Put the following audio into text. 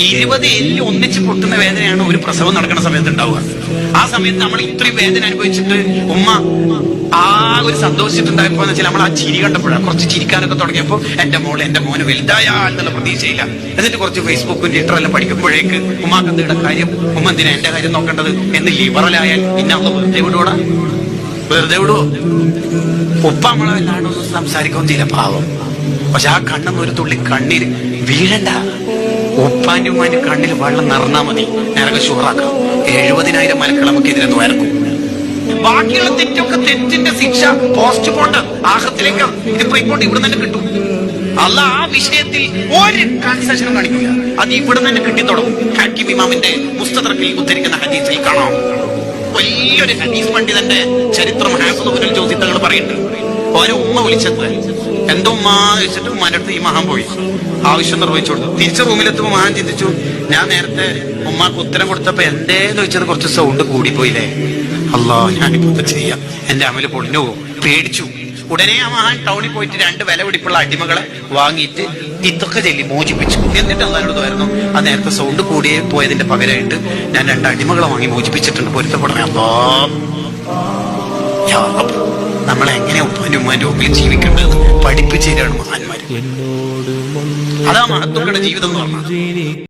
20 എല്ല് ഒന്നിച്ച് പൊട്ടുന്ന വേദനയാണ് ഒരു പ്രസവം നടക്കുന്ന സമയത്ത് ഉണ്ടാവുക. ആ സമയത്ത് നമ്മൾ ഇത്രയും വേദന അനുഭവിച്ചിട്ട് ഉമ്മ ആ ഒരു സന്തോഷിച്ചിട്ടുണ്ടായപ്പോ എന്ന് വെച്ചാൽ നമ്മൾ ആ ചിരി കണ്ടപ്പോഴാണ് കുറച്ച് ചിരിക്കാനൊക്കെ തുടങ്ങിയപ്പോ എന്റെ മോന് വലുതായ എന്നുള്ള പ്രതീക്ഷയില്ല. എന്നിട്ട് കുറച്ച് ഫേസ്ബുക്കും ട്വിറ്ററെല്ലാം പഠിക്കുമ്പോഴേക്ക് ഉമ്മാക്ക് എന്തിയുടെ കാര്യം, ഉമ്മ എന്തിനാ എന്റെ കാര്യം നോക്കേണ്ടത് എന്ന് ലിബറലായാൽ പിന്നെ നമ്മൾ വെറുതെ വിടുവോ? ഉപ്പ നമ്മളെ വല്ലാണ്ടൊന്നും സംസാരിക്കാൻ തീരെ പാവം. പക്ഷെ ആ കണ്ണെന്ന് ഒരു തുള്ളി കണ്ണീര് വീഴണ്ട. ഉപ്പാന്റെ ഉമ്മാന്റെ കണ്ണിൽ വെള്ളം നിറഞ്ഞാ മതി, നരക ഷുറാക്കാം. 70,000 മലക്കൾ നമുക്കെതിരെ വരക്കും. ബാക്കിയുള്ള തെറ്റൊക്കെ തെറ്റിന്റെ ശിക്ഷ പോസ്റ്റ്മോർട്ടം ആഹത്തിലേക്ക് ഇതിപ്പോ ഇങ്ങോട്ട് ഇവിടെ തന്നെ കിട്ടും. അല്ല ആ വിഷയത്തിൽ ഒരു കൺസെഷനും കാണിക്കില്ല. അത് ഇവിടെ തന്നെ കിട്ടിത്തുടങ്ങും. ഹക്കീം ഇമാമിന്റെ മുസ്തദറക്കിൽ ഉദ്ധരിക്കുന്ന ഹദീസിൽ കാണാം. വലിയൊരു ഹദീസ് പണ്ഡിതന്റെ ചരിത്രം ഹാഫിദുൽ ജൗസി തങ്ങൾ പറയുന്നുണ്ട്. ഓരോ ഉമ്മ വിളിച്ചത് എന്തോ ഉമ്മ ചോദിച്ചിട്ട് ഉമ്മാന്റെ അടുത്ത് ഈ മഹാൻ പോയി ആവശ്യം നിർവഹിച്ചു കൊടുത്തു. തിരിച്ച റൂമിലെത്തുമ്പോ മഹാൻ ചിന്തിച്ചു, ഞാൻ നേരത്തെ ഉമ്മാക്ക് ഉത്തരം കൊടുത്തപ്പോ എന്തേന്ന് വെച്ചത് കുറച്ച് സൗണ്ട് കൂടിപ്പോയില്ലേ, അല്ലാ ഞാനിപ്പോ ചെയ്യാം, എന്റെ അമല് പൊളിഞ്ഞു പോകും. പേടിച്ചു. ഉടനെ ആ മഹാൻ ടൗണിൽ പോയിട്ട് 2 വില പിടിപ്പുള്ള അടിമകളെ വാങ്ങിയിട്ട് ഇതൊക്കെ ചൊല്ലി മോചിപ്പിച്ചു. എന്നിട്ട് അള്ളാഹിനോട് വരുന്നു, ആ നേരത്തെ സൗണ്ട് കൂടിയേ പോയതിന്റെ പകരമായിട്ട് ഞാൻ 2 അടിമകളെ വാങ്ങി മോചിപ്പിച്ചിട്ടുണ്ട്, പൊരുത്തപ്പെടണേ അല്ലാ. നമ്മളെങ്ങനെ ഉപ്പാന്റെ ഉമ്മാന്റെ മുമ്പിൽ ജീവിക്കേണ്ടത് പഠിപ്പിച്ചു തരാണ് മഹാന്മാര്. അതാ മഹത്വങ്ങളുടെ ജീവിതം എന്ന് പറഞ്ഞത്.